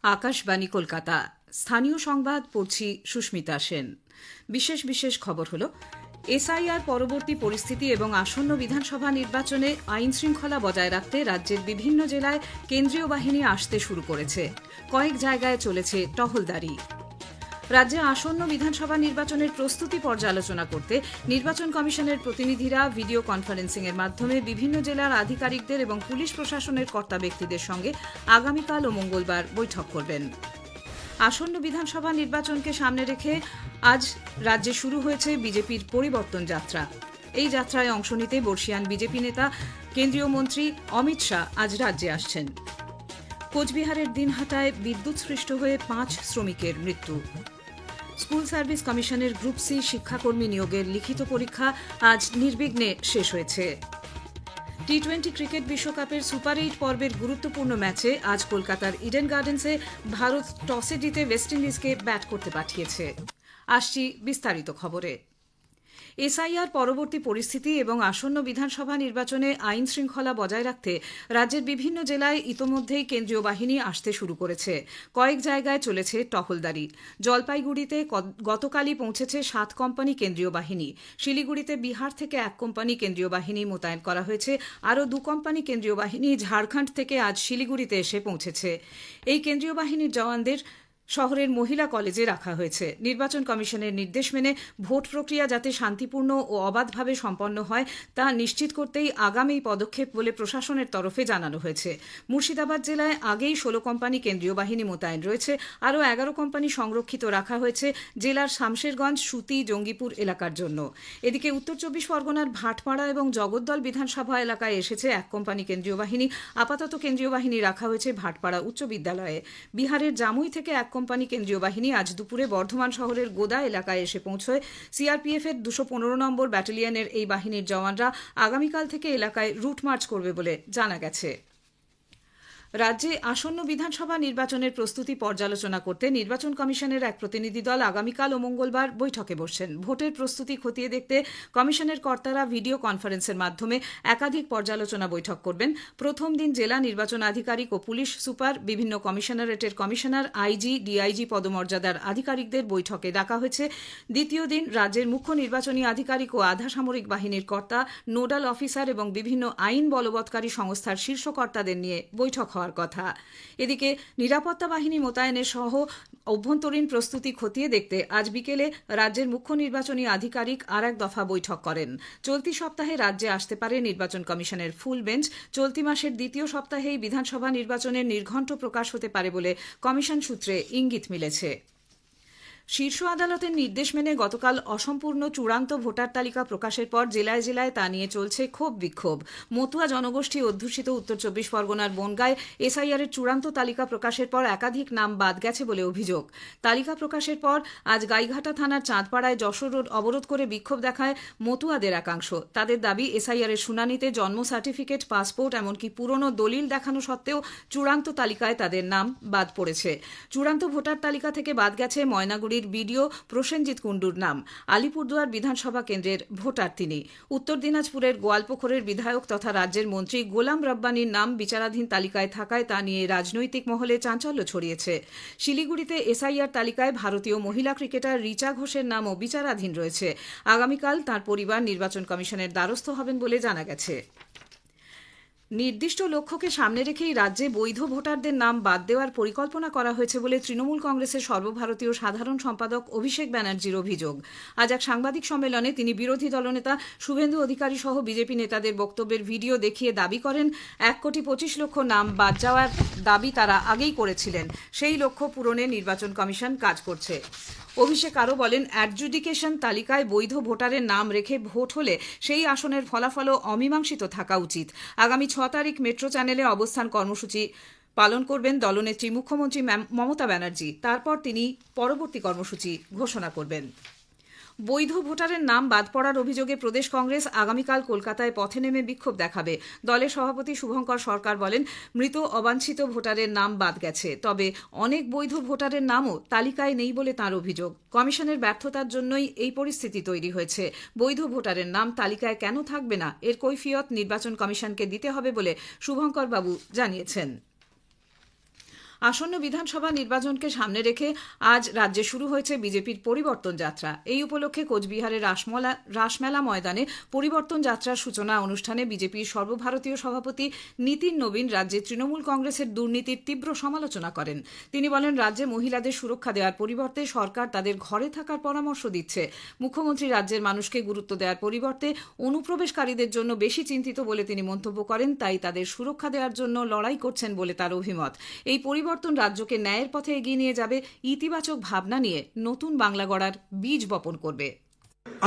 আকাশবাণী কলকাতা স্থানীয় সংবাদ পড়ছি সুস্মিতা সেন। বিশেষ খবর হলো এসআইআর পরবর্তী পরিস্থিতি এবং আসন্ন বিধানসভা নির্বাচনে আইন শৃঙ্খলা বজায় রাখতে রাজ্যের বিভিন্ন জেলায় কেন্দ্রীয় বাহিনী আসতে শুরু করেছে। কয়েক জায়গায় চলেছে টহলদারি। রাজ্যে আসন্ন বিধানসভা নির্বাচনের প্রস্তুতি পর্যালোচনা করতে নির্বাচন কমিশনের প্রতিনিধিরা ভিডিও কনফারেন্সিংয়ের মাধ্যমে বিভিন্ন জেলার আধিকারিকদের এবং পুলিশ প্রশাসনের কর্তা ব্যক্তিদের সঙ্গে আগামীকাল ও মঙ্গলবার বৈঠক করবেন। আসন্ন বিধানসভা নির্বাচনকে সামনে রেখে আজ রাজ্যে শুরু হয়েছে বিজেপির পরিবর্তন যাত্রা। এই যাত্রায় অংশ নিতে বর্ষীয়ান বিজেপি নেতা কেন্দ্রীয় মন্ত্রী অমিত শাহ আজ রাজ্যে আসছেন। কোচবিহারের দিনহাটায় বিদ্যুৎস্পৃষ্ট হয়ে 5 শ্রমিকের মৃত্যু। স্কুল সার্ভিস কমিশনের গ্রুপ সি শিক্ষাকর্মী নিয়োগের লিখিত পরীক্ষা আজ নির্বিঘ্নে শেষ হয়েছে। টি-20 ক্রিকেট বিশ্বকাপের সুপার 8 পর্বের গুরুত্বপূর্ণ ম্যাচে আজ কলকাতার ইডেন গার্ডেন্সে ভারত টসে জিতে ওয়েস্ট ইন্ডিজকে ব্যাট করতে পাঠিয়েছে। আসছি বিস্তারিত খবরে। এসআইআর পরবর্তী পরিস্থিতি এবং আসন্ন বিধানসভা নির্বাচনে আইন শৃঙ্খলা বজায় রাখতে রাজ্যের বিভিন্ন জেলায় ইতোমধ্যেই কেন্দ্রীয় বাহিনী আসতে শুরু করেছে। কয়েক জায়গায় চলেছে টহলদারি। জলপাইগুড়িতে গতকালই পৌঁছেছে 7 কোম্পানি কেন্দ্রীয় বাহিনী। শিলিগুড়িতে বিহার থেকে 1 কোম্পানি কেন্দ্রীয় বাহিনী মোতায়েন করা হয়েছে। আরও 2 কোম্পানি কেন্দ্রীয় বাহিনী ঝাড়খণ্ড থেকে আজ শিলিগুড়িতে এসে পৌঁছেছে। এই কেন্দ্রীয় বাহিনীর জওয়ানদের শহরের মহিলা কলেজে রাখা হয়েছে। নির্বাচন কমিশনের নির্দেশ মেনে ভোট প্রক্রিয়া যাতে শান্তিপূর্ণ ও অবাধভাবে সম্পন্ন হয় তা নিশ্চিত করতেই আগামী পদক্ষেপ বলে প্রশাসনের তরফে জানানো হয়েছে। মুর্শিদাবাদ জেলায় আগেই 16 কোম্পানি কেন্দ্রীয় বাহিনী মোতায়েন রয়েছে। আরও 11 কোম্পানি সংরক্ষিত রাখা হয়েছে জেলার শামশেরগঞ্জ, সুতি, জঙ্গিপুর এলাকার জন্য। এদিকে উত্তর 24 পরগনার ভাটপাড়া এবং জগদ্দল বিধানসভা এলাকায় এসেছে 1 কোম্পানি কেন্দ্রীয় বাহিনী। আপাতত কেন্দ্রীয় বাহিনী রাখা হয়েছে ভাটপাড়া উচ্চ বিদ্যালয়ে। বিহারের জামুই থেকে 1 কোম্পানি কেন্দ্রীয় বাহিনী আজ দুপুরে বর্ধমান শহরের গোদা এলাকায় এসে পৌঁছয়। সিআরপিএফ এর 215 নম্বর ব্যাটালিয়নের এই বাহিনীর জওয়ানরা আগামীকাল থেকে এলাকায় রুট মার্চ করবে বলে জানা গেছে। রাজ্যে আসন্ন বিধানসভা নির্বাচনের প্রস্তুতি পর্যালোচনা করতে নির্বাচন কমিশনের এক প্রতিনিধি দল আগামীকাল ও মঙ্গলবার বৈঠকে বসছেন। ভোটের প্রস্তুতি খতিয়ে দেখতে কমিশনের কর্তারা ভিডিও কনফারেন্সের মাধ্যমে একাধিক পর্যালোচনা বৈঠক করবেন। প্রথম দিন জেলা নির্বাচন আধিকারিক ও পুলিশ সুপার, বিভিন্ন কমিশনারেটের কমিশনার, আইজি, ডিআইজি পদমর্যাদার আধিকারিকদের বৈঠকে ডাকা হয়েছে। দ্বিতীয় দিন রাজ্যের মুখ্য নির্বাচনী আধিকারিক ও আধা সামরিক বাহিনীর কর্তা, নোডাল অফিসার এবং বিভিন্ন আইন বলবৎকারী সংস্থার শীর্ষ কর্তাদের নিয়ে বৈঠক হওয়ার কথা। এদিকে নিরাপত্তা বাহিনী মোতায়েনের সহ অভ্যন্তরীণ প্রস্তুতি খতিয়ে দেখতে আজ বিকেলে রাজ্যের মুখ্য নির্বাচনী আধিকারিক আর এক দফা বৈঠক করেন। চলতি সপ্তাহে রাজ্যে আসতে পারে নির্বাচন কমিশনের ফুল বেঞ্চ। চলতি মাসের দ্বিতীয় সপ্তাহেই বিধানসভা নির্বাচনের নির্ঘণ্ট প্রকাশ হতে পারে বলে কমিশন সূত্রে ইঙ্গিত মিলেছে। শীর্ষ আদালতের নির্দেশ মেনে গতকাল অসম্পূর্ণ চূড়ান্ত ভোটার তালিকা প্রকাশের পর জেলায় জেলায় তা নিয়ে চলছে ক্ষোভ বিক্ষোভ। মতুয়া জনগোষ্ঠী অধ্যুষিত উত্তর 24 পরগনার বনগাঁয় এসআইআরের চূড়ান্ত তালিকা প্রকাশের পর একাধিক নাম বাদ গেছে বলে অভিযোগ। তালিকা প্রকাশের পর আজ গাইঘাটা থানার চাঁদপাড়ায় যশোর রোড অবরোধ করে বিক্ষোভ দেখায় মতুয়াদের একাংশ। তাদের দাবি, এসআইআরের শুনানিতে জন্ম সার্টিফিকেট, পাসপোর্ট এমনকি পুরনো দলিল দেখানো সত্ত্বেও চূড়ান্ত তালিকায় তাদের নাম বাদ পড়েছে। চূড়ান্ত ভোটার তালিকা থেকে বাদ গেছে ময়নাগুড়ির বিডিও প্রসেনজিৎ কুণ্ডুর নাম। আলিপুরদুয়ার বিধানসভা কেন্দ্রের ভোটার তিনি। উত্তর দিনাজপুরের গোয়ালপুকুরের বিধায়ক তথা রাজ্যের মন্ত্রী গোলাম রব্বানির নাম বিচারাধীন তালিকায় থাকায় তা নিয়ে রাজনৈতিক মহলে চাঞ্চল্য ছড়িয়েছে। শিলিগুড়িতে এসআইআর তালিকায় ভারতীয় মহিলা ক্রিকেটার রিচা ঘোষের নামও বিচারাধীন রয়েছে। আগামীকাল তাঁর পরিবার নির্বাচন কমিশনের দ্বারস্থ হবেন বলে জানা গেছে। নির্দিষ্ট লক্ষ্যকে সামনে রেখেই রাজ্যে বৈধ ভোটারদের নাম বাদ দেওয়ার পরিকল্পনা করা হয়েছে বলে তৃণমূল কংগ্রেসের সর্বভারতীয় সাধারণ সম্পাদক অভিষেক ব্যানার্জির অভিযোগ। আজ এক সাংবাদিক সম্মেলনে তিনি বিরোধী দলনেতা শুভেন্দু অধিকারী সহ বিজেপি নেতাদের বক্তব্যের ভিডিও দেখিয়ে দাবি করেন, 1,25,00,000 নাম বাদ যাওয়ার দাবি তারা আগেই করেছিলেন। সেই লক্ষ্য পূরণে নির্বাচন কমিশন কাজ করছে। অভিষেক আরও বলেন, অ্যাডজুডিকেশন তালিকায় বৈধ ভোটারের নাম রেখে ভোট হলে সেই আসনের ফলাফলও অমীমাংসিত থাকা উচিত। আগামী 6 তারিখ মেট্রো চ্যানেলে অবস্থান কর্মসূচি পালন করবেন দলনেত্রী মুখ্যমন্ত্রী মমতা ব্যানার্জি। তারপর তিনি পরবর্তী কর্মসূচি ঘোষণা করবেন। বৈধ ভোটারের নাম বাদ পড়ার অভিযোগে প্রদেশ কংগ্রেস আগামীকাল কলকাতায় পথে নেমে বিক্ষোভ দেখাবে। দলের সভাপতি শুভঙ্কর সরকার বলেন, মৃত অবাঞ্ছিত ভোটারের নাম বাদ গেছে, তবে অনেক বৈধ ভোটারের নামও তালিকায় নেই বলে তাঁর অভিযোগ। কমিশনের ব্যর্থতার জন্যই এই পরিস্থিতি তৈরি হয়েছে। বৈধ ভোটারের নাম তালিকায় কেন থাকবে না, এর কৈফিয়ত নির্বাচন কমিশনকে দিতে হবে বলে শুভঙ্কর বাবু জানিয়েছেন। আসন্ন বিধানসভা নির্বাচনকে সামনে রেখে আজ রাজ্যে শুরু হয়েছে বিজেপির পরিবর্তন যাত্রা। এই উপলক্ষে কোচবিহারের রাসমেলা ময়দানে পরিবর্তন যাত্রার সূচনা অনুষ্ঠানে বিজেপির সর্বভারতীয় সভাপতি নীতিন নবীন রাজ্যে তৃণমূল কংগ্রেসের দুর্নীতির তীব্র সমালোচনা করেন। তিনি বলেন, রাজ্যে মহিলাদের সুরক্ষা দেওয়ার পরিবর্তে সরকার তাদের ঘরে থাকার পরামর্শ দিচ্ছে। মুখ্যমন্ত্রী রাজ্যের মানুষকে গুরুত্ব দেওয়ার পরিবর্তে অনুপ্রবেশকারীদের জন্য বেশি চিন্তিত বলে তিনি মন্তব্য করেন। তাই তাদের সুরক্ষা দেওয়ার জন্য লড়াই করছেন বলে তার অভিমত। এই পরিবর্তন রাজ্যকে ন্যায়ের পথে এগিয়ে নিয়ে যাবে, ইতিবাচক ভাবনা নিয়ে নতুন বাংলা গড়ার বীজ বপন করবে।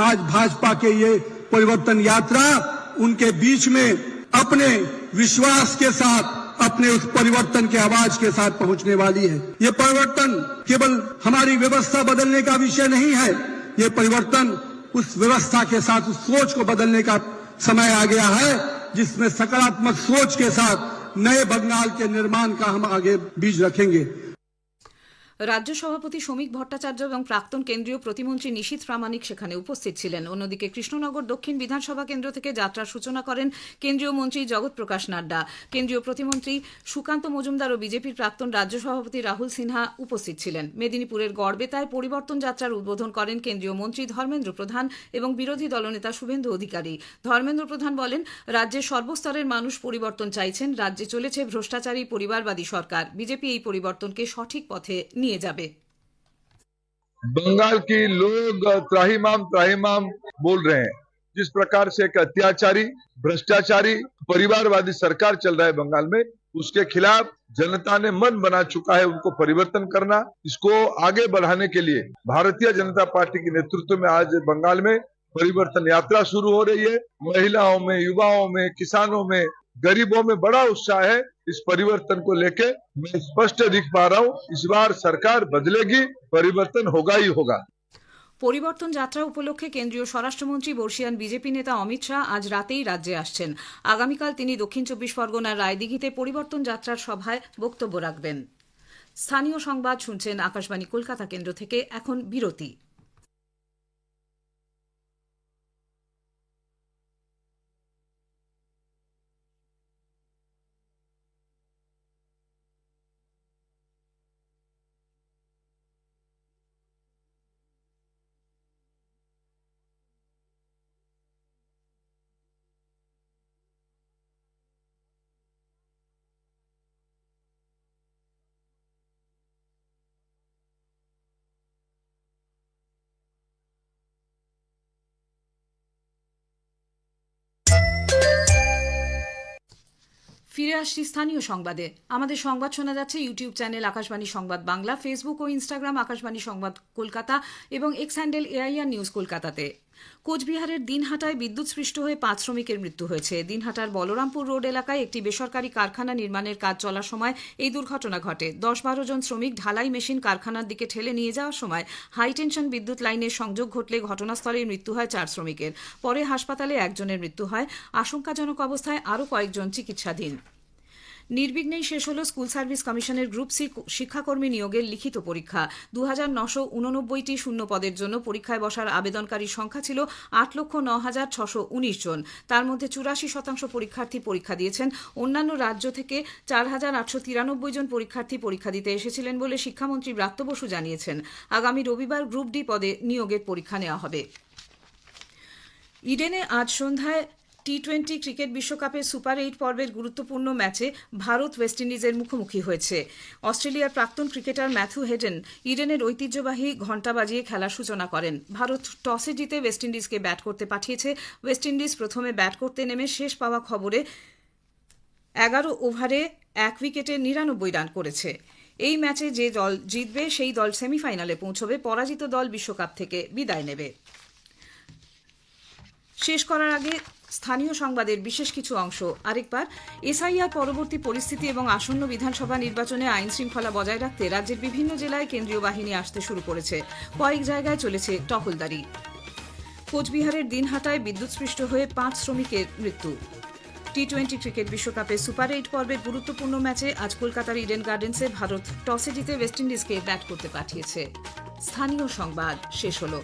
आज भाजपा के ये परिवर्तन यात्रा उनके बीच में अपने विश्वास के साथ, अपने उस परिवर्तन के आवाज के साथ पहुंचने वाली है। ये परिवर्तन केवल हमारी व्यवस्था बदलने का विषय नहीं है, ये परिवर्तन उस व्यवस्था के साथ उस सोच को बदलने का समय आ गया है, जिसमें सकारात्मक सोच के साथ नए बंगाल के निर्माण का हम आगे बीज रखेंगे। রাজ্য সভাপতি শ্রমিক ভট্টাচার্য এবং প্রাক্তন কেন্দ্রীয় প্রতিমন্ত্রী নিশীথ প্রামাণিক সেখানে উপস্থিত ছিলেন। অন্যদিকে কৃষ্ণনগর দক্ষিণ বিধানসভা কেন্দ্র থেকে যাত্রার সূচনা করেন কেন্দ্রীয় মন্ত্রী জগৎ প্রকাশ নাড্ডা। কেন্দ্রীয় প্রতিমন্ত্রী সুকান্ত মজুমদার ও বিজেপির প্রাক্তন রাজ্য সভাপতি রাহুল সিনহা উপস্থিত ছিলেন। মেদিনীপুরের গড়বেতায় পরিবর্তন যাত্রার উদ্বোধন করেন কেন্দ্রীয় মন্ত্রী ধর্মেন্দ্র প্রধান এবং বিরোধী দলনেতা শুভেন্দু অধিকারী। ধর্মেন্দ্র প্রধান বলেন, রাজ্যের সর্বস্তরের মানুষ পরিবর্তন চাইছেন। রাজ্যে চলেছে ভ্রষ্টাচারী পরিবারবাদী সরকার। বিজেপি এই পরিবর্তনকে সঠিক পথে নিয়ে যাবে। बंगाल की लोग त्राहिमाम बोल रहे हैं। जिस प्रकार से एक अत्याचारी, भ्रष्टाचारी, परिवारवादी सरकार चल रहा है बंगाल में, उसके खिलाफ जनता ने मन बना चुका है उनको परिवर्तन करना। इसको आगे बढ़ाने के लिए भारतीय जनता पार्टी के नेतृत्व में आज बंगाल में परिवर्तन यात्रा शुरू हो रही है। महिलाओं में, युवाओं में, किसानों में, गरीबों में बड़ा उत्साह है। इस परिवर्तन को लेके मैं स्पष्ट दिख पा रहा हूँ, इस बार सरकार बदलेगी, परिवर्तन होगा ही होगा। পরিবর্তন যাত্রা উপলক্ষে কেন্দ্রীয় স্বরাষ্ট্রমন্ত্রী বর্ষিয়ান বিজেপি নেতা অমিত শাহ আজ রাতেই রাজ্যে আসছেন। আগামীকাল তিনি দক্ষিণ 24 পরগনার রায়দিঘিতে পরিবর্তন যাত্রার সভায় বক্তব্য রাখবেন। স্থানীয় সংবাদ শুনছেন আকাশবাণী কলকাতা কেন্দ্র থেকে। এখন বিরতি। ফিরে আসছি স্থানীয় সংবাদে। আমাদের সংবাদ শোনা যাচ্ছে ইউটিউব চ্যানেল আকাশবাণী সংবাদ বাংলা, ফেসবুক ও ইনস্টাগ্রাম আকাশবাণী সংবাদ কলকাতা এবং এক্স হ্যান্ডেল এআইআর নিউজ কলকাতাতে। কোচবিহারের দিনহাটায় বিদ্যুৎস্পৃষ্ট হয়ে 5 শ্রমিকের মৃত্যু হয়েছে। দিনহাটার বলরামপুর রোড এলাকায় একটি বেসরকারি কারখানা নির্মাণের কাজ চলার সময় এই দুর্ঘটনা ঘটে। 10-12 জন শ্রমিক ঢালাই মেশিন কারখানার দিকে ঠেলে নিয়ে যাওয়ার সময় হাই টেনশন বিদ্যুৎ লাইনের সংযোগ ঘটলে ঘটনাস্থলেই মৃত্যু হয় 4 শ্রমিকের। পরে হাসপাতালে একজনের মৃত্যু হয়। আশঙ্কাজনক অবস্থায় আরও কয়েকজন চিকিৎসাধীন। নির্বিঘ্নেই শেষ হল স্কুল সার্ভিস কমিশনের গ্রুপ সি শিক্ষাকর্মী নিয়োগের লিখিত পরীক্ষা। 2989টি শূন্য পদের জন্য পরীক্ষায় বসার আবেদনকারীর সংখ্যা ছিল 8,09,619 জন। তার মধ্যে 84% পরীক্ষার্থী পরীক্ষা দিয়েছেন। অন্যান্য রাজ্য থেকে 4,893 জন পরীক্ষার্থী পরীক্ষা দিতে এসেছিলেন বলে শিক্ষামন্ত্রী ব্রাত্য বসু জানিয়েছেন। আগামী রবিবার গ্রুপ ডি পদে নিয়োগের পরীক্ষা নেওয়া হবে। ইডেনে আজ সন্ধ্যায় টি-20 ক্রিকেট বিশ্বকাপের সুপার 8 পর্বের গুরুত্বপূর্ণ ম্যাচে ভারত ওয়েস্ট ইন্ডিজের মুখোমুখি হয়েছে। অস্ট্রেলিয়ার প্রাক্তন ক্রিকেটার ম্যাথু হেডেন ইডেনের ঐতিহ্যবাহী ঘণ্টা বাজিয়ে খেলার সূচনা করেন। ভারত টসে জিতে ওয়েস্ট ইন্ডিজকে ব্যাট করতে পাঠিয়েছে। ওয়েস্ট ইন্ডিজ প্রথমে ব্যাট করতে নেমে শেষ পাওয়া খবরে 11 ওভারে 1 উইকেটে 99 রান করেছে। এই ম্যাচে যে দল জিতবে সেই দল সেমিফাইনালে পৌঁছবে। পরাজিত দল বিশ্বকাপ থেকে বিদায় নেবে। শেষ করার আগে স্থানীয় সংবাদের বিশেষ কিছু অংশ আরেকবার। এসআইআর পরবর্তী পরিস্থিতি এবং আসন্ন বিধানসভা নির্বাচনে আইন শৃঙ্খলা বজায় রাখতে রাজ্যের বিভিন্ন জেলায় কেন্দ্রীয় বাহিনী আসতে শুরু করেছে। কয়েক জায়গায় চলেছে টহলদারি। কোচবিহারের দিনহাটায় বিদ্যুৎস্পৃষ্ট হয়ে 5 শ্রমিকের মৃত্যু। টি-20 ক্রিকেট বিশ্বকাপে সুপার 8 পর্বের গুরুত্বপূর্ণ ম্যাচে আজ কলকাতার ইডেন গার্ডেন্সে ভারত টসে জিতে ওয়েস্ট ইন্ডিজকে ব্যাট করতে পাঠিয়েছে। স্থানীয় সংবাদ শেষ হল।